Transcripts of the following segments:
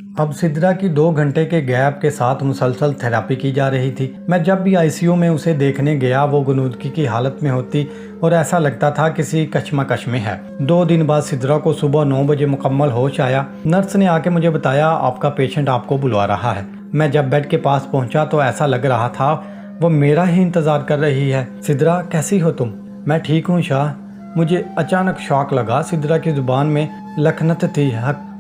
अब सिद्रा की 2 घंटे के गैप के साथ मुसलसल थेरेपी की जा रही थी। मैं जब भी आईसीयू में उसे देखने गया वो गुनूदगी की हालत में होती और ऐसा लगता था किसी कश्मकश में है। 2 दिन बाद सिद्रा को सुबह 9 बजे मुकम्मल होश आया। नर्स ने आके मुझे बताया आपका पेशेंट आपको बुला रहा है। मैं जब बेड के पास पहुंचा तो ऐसा लग रहा था वो मेरा ही इंतजार कर रही है। सिद्रा कैसी हो तुम? मैं ठीक हूँ शाह। मुझे अचानक शॉक लगा। सिद्रा की जुबान में लखनत थी,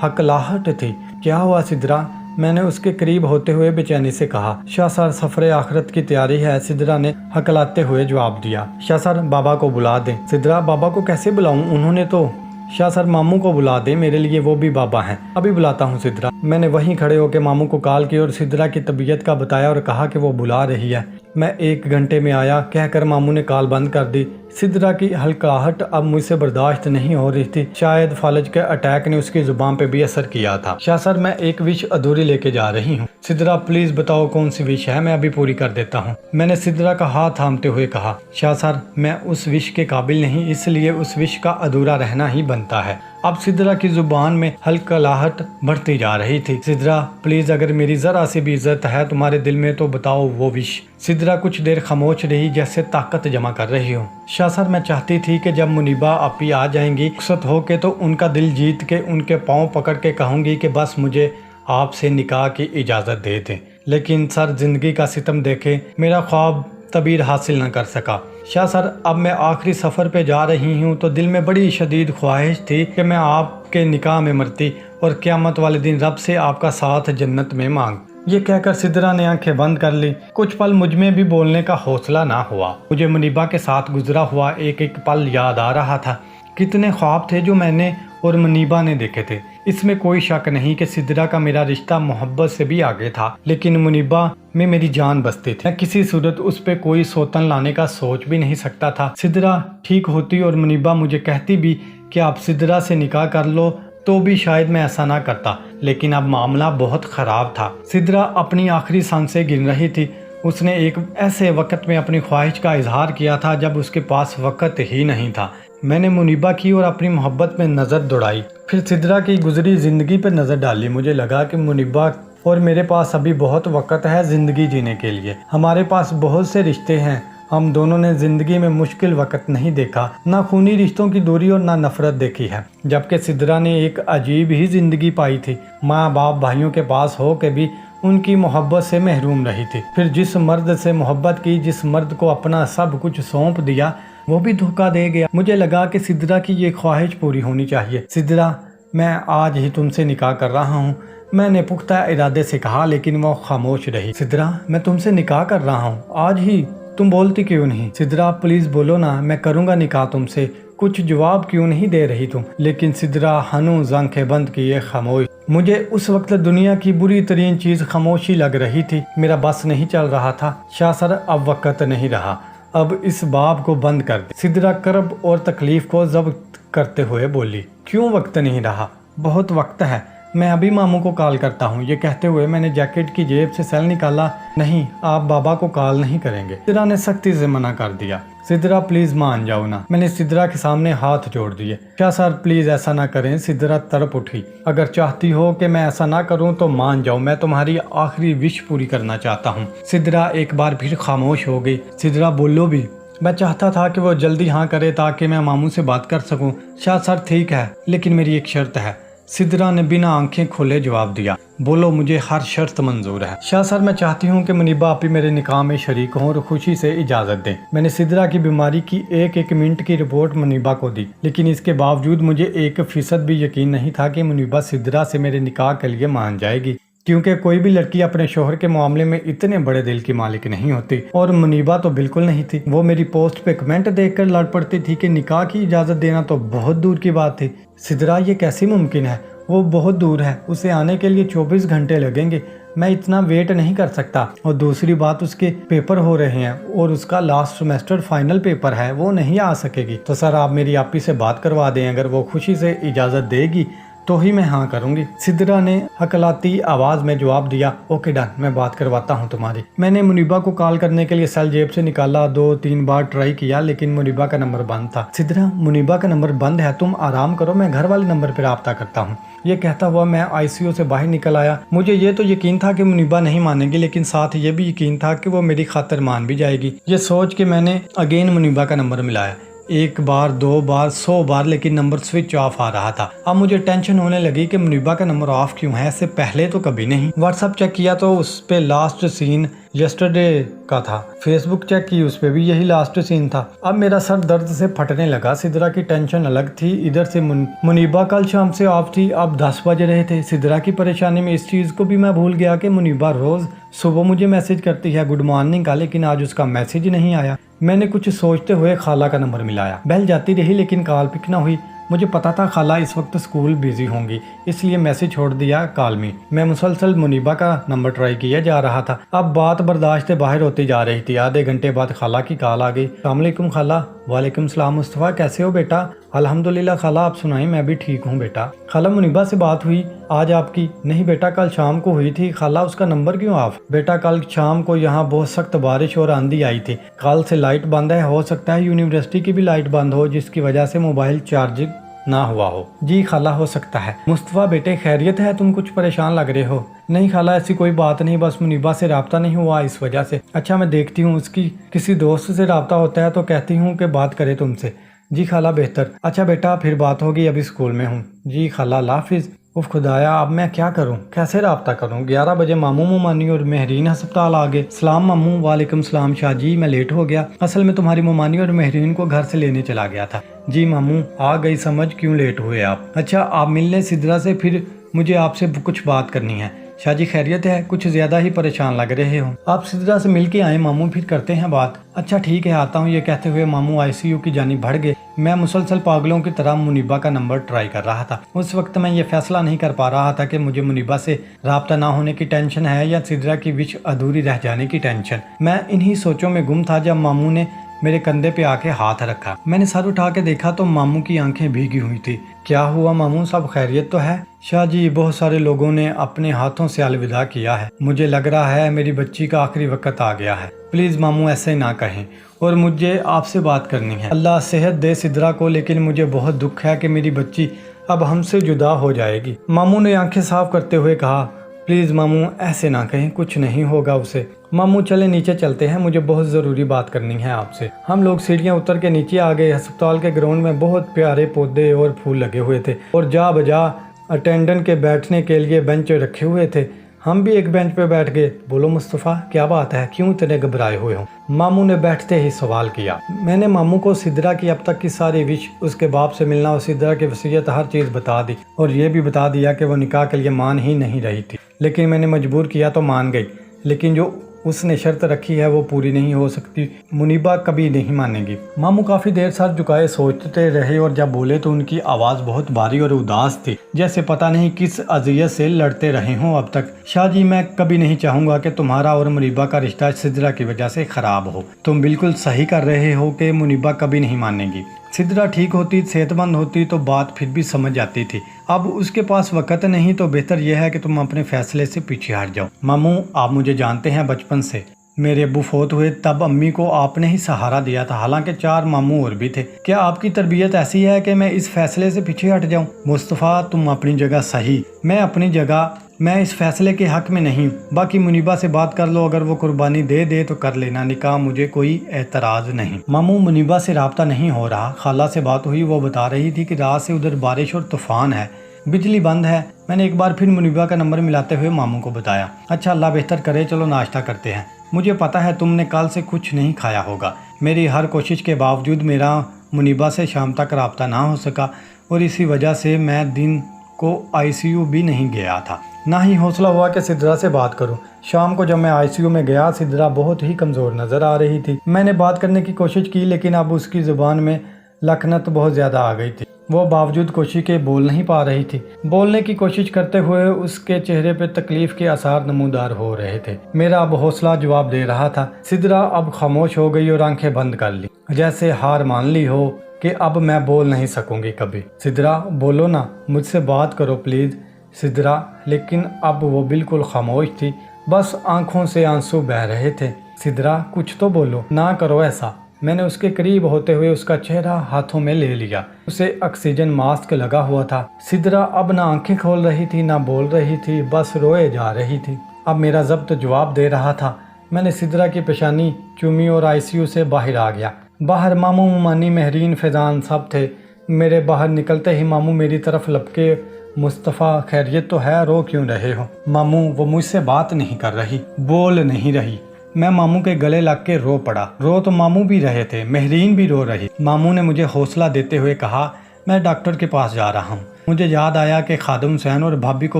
हकलाहट थी। क्या हुआ सिद्रा? मैंने उसके करीब होते हुए बेचैनी से कहा। शाह सर सफरे आखिरत की तैयारी है, सिद्रा ने हकलाते हुए जवाब दिया। शाह सर बाबा को बुला दें। सिद्रा बाबा को कैसे बुलाऊं? उन्होंने तो। शाह सर मामू को बुला दे, मेरे लिए वो भी बाबा हैं। अभी बुलाता हूँ सिद्रा। मैंने वहीं खड़े होकर मामू को कॉल की और सिद्रा की तबीयत का बताया और कहा कि वो बुला रही है। मैं 1 घंटे में आया कहकर मामू ने कॉल बंद कर दी। सिद्रा की हल्काहट अब मुझसे बर्दाश्त नहीं हो रही थी। शायद फालज के अटैक ने उसकी जुबान पे भी असर किया था। शाह सर मैं एक विश अधूरी लेके जा रही हूँ। सिद्रा प्लीज बताओ कौन सी विश है, मैं अभी पूरी कर देता हूँ। मैंने सिद्रा का हाथ थामते हुए कहा। शाह सर मैं उस विश के काबिल नहीं, इसलिए उस विश का अधूरा रहना ही बनता है। अब सिद्रा की जुबान में हल्कलाहट बढ़ती जा रही थी। सिद्रा प्लीज अगर मेरी जरा सी भी इज्जत है तुम्हारे दिल में तो बताओ वो विश। सिद्रा कुछ देर खामोश रही जैसे ताकत जमा कर रही हो। शाह सर मैं चाहती थी कि जब मुनीबा आपी आ जाएंगी रुखसत हो के तो उनका दिल जीत के उनके पाँव पकड़ के कहूँगी कि बस मुझे आपसे निकाह की इजाज़त दे दें। लेकिन सर जिंदगी का सितम देखे मेरा ख्वाब तबीर हासिल न कर सका। शाह सर अब मैं आखिरी सफ़र पे जा रही हूँ तो दिल में बड़ी शदीद ख्वाहिश थी कि मैं आपके निकाह में मरती और क़यामत वाले दिन रब से आपका साथ जन्नत में मांग। ये कहकर सिद्रा ने आंखें बंद कर ली। कुछ पल मुझ में भी बोलने का हौसला ना हुआ। मुझे मुनीबा के साथ गुजरा हुआ एक एक पल याद आ रहा था। कितने ख्वाब थे जो मैंने और मुनीबा ने देखे थे। इसमें कोई शक नहीं कि सिद्रा का मेरा रिश्ता मोहब्बत से भी आगे था, लेकिन मुनीबा में मेरी जान बसती थी। मैं किसी सूरत उस पे कोई सौतन लाने का सोच भी नहीं सकता था। सिद्रा ठीक होती और मुनीबा मुझे कहती भी कि आप सिद्रा से निकाह कर लो तो भी शायद मैं ऐसा ना करता, लेकिन अब मामला बहुत ख़राब था। सिद्रा अपनी आखिरी सांसें गिन रही थी। उसने एक ऐसे वक्त में अपनी ख्वाहिश का इजहार किया था जब उसके पास वक्त ही नहीं था। मैंने मुनीबा की और अपनी मोहब्बत में नज़र दौड़ाई, फिर सिद्रा की गुजरी ज़िंदगी पर नज़र डाली। मुझे लगा कि मुनीबा और मेरे पास अभी बहुत वक्त है ज़िंदगी जीने के लिए। हमारे पास बहुत से रिश्ते हैं। हम दोनों ने ज़िंदगी में मुश्किल वक्त नहीं देखा, ना खूनी रिश्तों की दूरी और ना नफ़रत देखी है, जबकि सिद्रा ने एक अजीब ही ज़िंदगी पाई थी। माँ बाप भाइयों के पास हो के भी उनकी मोहब्बत से महरूम रही थी। फिर जिस मर्द से मोहब्बत की, जिस मर्द को अपना सब कुछ सौंप दिया, वो भी धोखा दे गया। मुझे लगा कि सिद्रा की ये ख्वाहिश पूरी होनी चाहिए। सिद्रा मैं आज ही तुमसे निकाह कर रहा हूँ, मैंने पुख्ता इरादे से कहा, लेकिन वो खामोश रही। सिद्रा मैं तुमसे निकाह कर रहा हूँ आज ही, तुम बोलती क्यों नहीं? सिद्रा प्लीज बोलो ना, मैं करूँगा निकाह तुमसे। कुछ जवाब क्यों नहीं दे रही तुम? लेकिन सिद्रा हनूज़ आंखें बंद किए खामोश। मुझे उस वक्त दुनिया की बुरी तरीन चीज़ खामोशी लग रही थी। मेरा बस नहीं चल रहा था। शाह सर अब वक्त नहीं रहा, अब इस बाब को बंद कर दे। सिद्रा करब और तकलीफ को जब्त करते हुए बोली। क्यों वक्त नहीं रहा? बहुत वक्त है, मैं अभी मामू को कॉल करता हूँ। ये कहते हुए मैंने जैकेट की जेब से सेल निकाला। नहीं, आप बाबा को कॉल नहीं करेंगे। सिद्रा ने सख्ती से मना कर दिया। सिद्रा प्लीज मान जाओ ना। मैंने सिद्रा के सामने हाथ जोड़ दिए। शाह सर प्लीज ऐसा ना करें। सिद्रा तड़प उठी। अगर चाहती हो कि मैं ऐसा ना करूं तो मान जाओ, मैं तुम्हारी आखिरी विश पूरी करना चाहता हूं। सिद्रा एक बार फिर खामोश हो गई। सिद्रा बोलो भी। मैं चाहता था कि वो जल्दी हाँ करे ताकि मैं मामू से बात कर सकूं। शाह सर ठीक है, लेकिन मेरी एक शर्त है। सिद्रा ने बिना आंखें खोले जवाब दिया। बोलो, मुझे हर शर्त मंजूर है। शाह सर मैं चाहती हूँ कि मुनीबा आपी मेरे निकाह में शरीक हों और खुशी से इजाज़त दें। मैंने सिद्रा की बीमारी की एक एक मिनट की रिपोर्ट मुनीबा को दी, लेकिन इसके बावजूद मुझे 1% भी यकीन नहीं था कि मुनीबा सिद्रा से मेरे निकाह के लिए मान जाएगी, क्योंकि कोई भी लड़की अपने शोहर के मामले में इतने बड़े दिल की मालिक नहीं होती, और मुनीबा तो बिल्कुल नहीं थी। वो मेरी पोस्ट पे कमेंट देखकर लड़ पड़ती थी कि निकाह की इजाज़त देना तो बहुत दूर की बात थी। सिद्रा ये कैसे मुमकिन है? वो बहुत दूर है, उसे आने के लिए 24 घंटे लगेंगे। मैं इतना वेट नहीं कर सकता। और दूसरी बात, उसके पेपर हो रहे हैं और उसका लास्ट सेमेस्टर फाइनल पेपर है, वो नहीं आ सकेगी। तो सर आप मेरी आपी से बात करवा दें। अगर वो खुशी से इजाज़त देगी तो ही मैं हाँ करूंगी। सिद्रा ने हकलाती आवाज में जवाब दिया, ओके डन, मैं बात करवाता हूँ तुम्हारी। मैंने मुनीबा को कॉल करने के लिए सेल जेब से निकाला, 2-3 बार ट्राई किया लेकिन मुनीबा का नंबर बंद था। सिद्रा, मुनीबा का नंबर बंद है, तुम आराम करो, मैं घर वाले नंबर पर राब्ता करता हूँ। ये कहता हुआ मैं आईसीयू से बाहर निकल आया। मुझे ये तो यकीन था कि मुनीबा नहीं मानेगी, लेकिन साथ ये भी यकीन था कि वो मेरी खातिर मान भी जाएगी। ये सोच के मैंने अगेन मुनीबा का नंबर मिलाया, 1 बार 2 बार 100 बार, लेकिन नंबर स्विच ऑफ आ रहा था। अब मुझे टेंशन होने लगी कि मुनीबा का नंबर ऑफ क्यों है, इससे पहले तो कभी नहीं। व्हाट्सएप चेक किया तो उस पे लास्ट सीन यस्टरडे का था। फेसबुक चेक की, उस पे भी यही लास्ट सीन था। अब मेरा सर दर्द से फटने लगा। सिद्रा की टेंशन अलग थी, इधर से मुनीबा कल शाम से ऑफ थी, अब 10 बज रहे थे। सिद्रा की परेशानी में इस चीज को भी मैं भूल गया कि मुनीबा रोज सुबह मुझे मैसेज करती है गुड मॉर्निंग का, लेकिन आज उसका मैसेज नहीं आया। मैंने कुछ सोचते हुए खाला का नंबर मिलाया। बेल जाती रही लेकिन कॉल पिक ना हुई। मुझे पता था खाला इस वक्त स्कूल बिजी होंगी, इसलिए मैसेज छोड़ दिया कॉल में। मैं मुसलसल मुनीबा का नंबर ट्राई किया जा रहा था। अब बात बर्दाश्त से बाहर होती जा रही थी। आधे घंटे बाद खाला की कॉल आ गई। अस्सलाम वालेकुम खाला। वालेकुम सलाम मुस्तफ़ा, कैसे हो बेटा? अल्हम्दुलिल्लाह खाला, आप सुनाएं? मैं भी ठीक हूँ बेटा। खाला, मुनीबा से बात हुई आज आपकी? नहीं बेटा, कल शाम को हुई थी। खाला, उसका नंबर क्यों ऑफ? बेटा, कल शाम को यहाँ बहुत सख्त बारिश और आंधी आई थी, कल से लाइट बंद है। हो सकता है यूनिवर्सिटी की भी लाइट बंद हो, जिसकी वजह से मोबाइल चार्जिंग ना हुआ हो। जी खाला, हो सकता है। मुस्तफ़ा बेटे, खैरियत है? तुम कुछ परेशान लग रहे हो। नहीं खाला, ऐसी कोई बात नहीं, बस मुनीबा से राब्ता नहीं हुआ इस वजह से। अच्छा, मैं देखती हूँ, उसकी किसी दोस्त से राब्ता होता है तो कहती हूँ कि बात करे तुमसे। जी खाला, बेहतर। अच्छा बेटा, फिर बात होगी, अभी स्कूल में हूँ। जी खाला, अल्लाह हाफिज़। उफ खुदाया, अब मैं क्या करूं, कैसे राब्ता करूं? 11 बजे मामू मुमानी और महरीन अस्पताल आ गए। सलाम मामू। वालेकुम सलाम शाह जी, मैं लेट हो गया। असल में तुम्हारी मुमानी और महरीन को घर से लेने चला गया था। जी मामू, आ गई समझ, क्यों लेट हुए आप? अच्छा, आप मिलने सिद्रा से, फिर मुझे आपसे कुछ बात करनी है। शाह जी खैरियत है? कुछ ज्यादा ही परेशान लग रहे हो। आप सिद्रा से मिल के आए मामू, फिर करते हैं बात। अच्छा ठीक है, आता हूँ। ये कहते हुए मामू आईसीयू की जानिब बढ़ गए। मैं मुसलसल पागलों की तरह मुनीबा का नंबर ट्राई कर रहा था। उस वक्त मैं ये फैसला नहीं कर पा रहा था कि मुझे मुनीबा से राब्ता ना होने की टेंशन है या सिद्रा की विश अधूरी रह जाने की टेंशन। मैं इन्हीं सोचों में गुम था जब मामू ने मेरे कंधे पे आके हाथ रखा। मैंने सर उठा के देखा तो मामू की आंखें भीगी हुई थी। क्या हुआ मामू, सब खैरियत तो है? शाह जी, बहुत सारे लोगों ने अपने हाथों से अलविदा किया है। मुझे लग रहा है मेरी बच्ची का आखिरी वक्त आ गया है। प्लीज मामू ऐसे ना कहें, और मुझे आपसे बात करनी है। अल्लाह सेहत दे सिद्रा को, लेकिन मुझे बहुत दुख है कि मेरी बच्ची अब हमसे जुदा हो जाएगी। मामू ने आंखें साफ करते हुए कहा, प्लीज मामू ऐसे ना कहें, कुछ नहीं होगा उसे। मामू चले नीचे चलते हैं, मुझे बहुत ज़रूरी बात करनी है आपसे। हम लोग सीढ़ियाँ उतर के नीचे आ गए। अस्पताल के ग्राउंड में बहुत प्यारे पौधे और फूल लगे हुए थे और जा बजा अटेंडेंट के बैठने के लिए बेंच रखे हुए थे। हम भी एक बेंच पे बैठ गए। बोलो मुस्तफ़ा, क्या बात है, क्यों इतने घबराए हुए हो? मामू ने बैठते ही सवाल किया। मैंने मामू को सिद्रा की अब तक की सारी विश, उसके बाप से मिलना और सिद्रा की वसीयत, हर चीज़ बता दी और ये भी बता दिया कि वो निकाह के लिए मान ही नहीं रही थी, लेकिन मैंने मजबूर किया तो मान गई। लेकिन जो उसने शर्त रखी है वो पूरी नहीं हो सकती, मुनीबा कभी नहीं मानेगी। मामू काफी देर सर झुकाए सोचते रहे और जब बोले तो उनकी आवाज बहुत भारी और उदास थी, जैसे पता नहीं किस अजियत से लड़ते रहे हों अब तक। शाह जी, मैं कभी नहीं चाहूंगा कि तुम्हारा और मुनीबा का रिश्ता सिद्रा की वजह से खराब हो। तुम बिल्कुल सही कर रहे हो कि मुनीबा कभी नहीं मानेगी। सिद्रा ठीक होती, सेहतमंद होती तो बात फिर भी समझ आती थी। अब उसके पास वक्त नहीं, तो बेहतर यह है कि तुम अपने फैसले से पीछे हट जाओ। मामू, आप मुझे जानते हैं बचपन से। मेरे अब्बू फौत हुए तब अम्मी को आपने ही सहारा दिया था, हालांकि 4 मामू और भी थे। क्या आपकी तरबियत ऐसी है कि मैं इस फैसले से पीछे हट जाऊं? मुस्तफ़ा, तुम अपनी जगह सही, मैं अपनी जगह। मैं इस फैसले के हक में नहीं। बाकी मुनीबा से बात कर लो, अगर वो कुर्बानी दे दे तो कर लेना निकाह, मुझे कोई एतराज नहीं। मामू, मुनीबा से राब्ता नहीं हो रहा। खाला से बात हुई, वो बता रही थी कि रात से उधर बारिश और तूफान है, बिजली बंद है। मैंने एक बार फिर मुनीबा का नंबर मिलाते हुए मामू को बताया। अच्छा, अल्लाह बेहतर करे, चलो नाश्ता करते हैं। मुझे पता है तुमने कल से कुछ नहीं खाया होगा। मेरी हर कोशिश के बावजूद मेरा मुनीबा से शाम तक राब्ता ना हो सका और इसी वजह से मैं दिन को आईसीयू भी नहीं गया था। ना ही हौसला हुआ कि सिद्रा से बात करूं। शाम को जब मैं आईसीयू में गया, सिद्रा बहुत ही कमज़ोर नज़र आ रही थी। मैंने बात करने की कोशिश की, लेकिन अब उसकी ज़ुबान में लखनत बहुत ज़्यादा आ गई थी। वो बावजूद कोशिश के बोल नहीं पा रही थी। बोलने की कोशिश करते हुए उसके चेहरे पे तकलीफ के आसार नमूदार हो रहे थे। मेरा अब हौसला जवाब दे रहा था। सिद्रा अब खामोश हो गई और आंखें बंद कर ली, जैसे हार मान ली हो। کہ اب میں بول نہیں سکوں گی کبھی۔ سدرا بولو نا، مجھ سے بات کرو پلیز سدرا۔ لیکن اب وہ بالکل خاموش تھی، بس آنکھوں سے آنسو بہہ رہے تھے۔ سدرا کچھ تو بولو، نہ کرو ایسا۔ میں نے اس کے قریب ہوتے ہوئے اس کا چہرہ ہاتھوں میں لے لیا۔ اسے آکسیجن ماسک لگا ہوا تھا۔ سدرا اب نہ آنکھیں کھول رہی تھی نہ بول رہی تھی، بس روئے جا رہی تھی۔ اب میرا ضبط جواب دے رہا تھا۔ میں نے سدرا کی پیشانی چومی اور ICU سے باہر آ گیا۔ باہر ماموں، ممانی، مہرین، فیضان سب تھے۔ میرے باہر نکلتے ہی ماموں میری طرف لپکے، مصطفیٰ خیریت تو ہے، رو کیوں رہے ہو؟ ماموں وہ مجھ سے بات نہیں کر رہی، بول نہیں رہی۔ میں ماموں کے گلے لگ کے رو پڑا۔ رو تو ماموں بھی رہے تھے، مہرین بھی رو رہی۔ ماموں نے مجھے حوصلہ دیتے ہوئے کہا، میں ڈاکٹر کے پاس جا رہا ہوں۔ مجھے یاد آیا کہ خادم حسین اور بھابی کو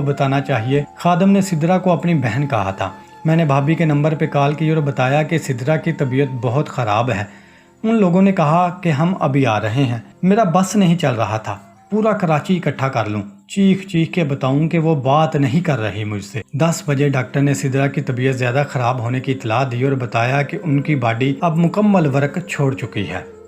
بتانا چاہیے۔ خادم نے سدرا کو اپنی بہن کہا تھا۔ میں نے بھابی کے نمبر پہ کال کی اور بتایا کہ سدرا کی طبیعت بہت خراب ہے۔ ان لوگوں نے کہا کہ ہم ابھی آ رہے ہیں۔ میرا بس نہیں چل رہا تھا، پورا کراچی اکٹھا کر لوں، چیخ چیخ کے بتاؤں کہ وہ بات نہیں کر رہی مجھ سے۔ 10 بجے ڈاکٹر نے سدرا کی طبیعت زیادہ خراب ہونے کی اطلاع دی اور بتایا کہ ان کی باڈی اب مکمل ورک چھوڑ چکی ہے۔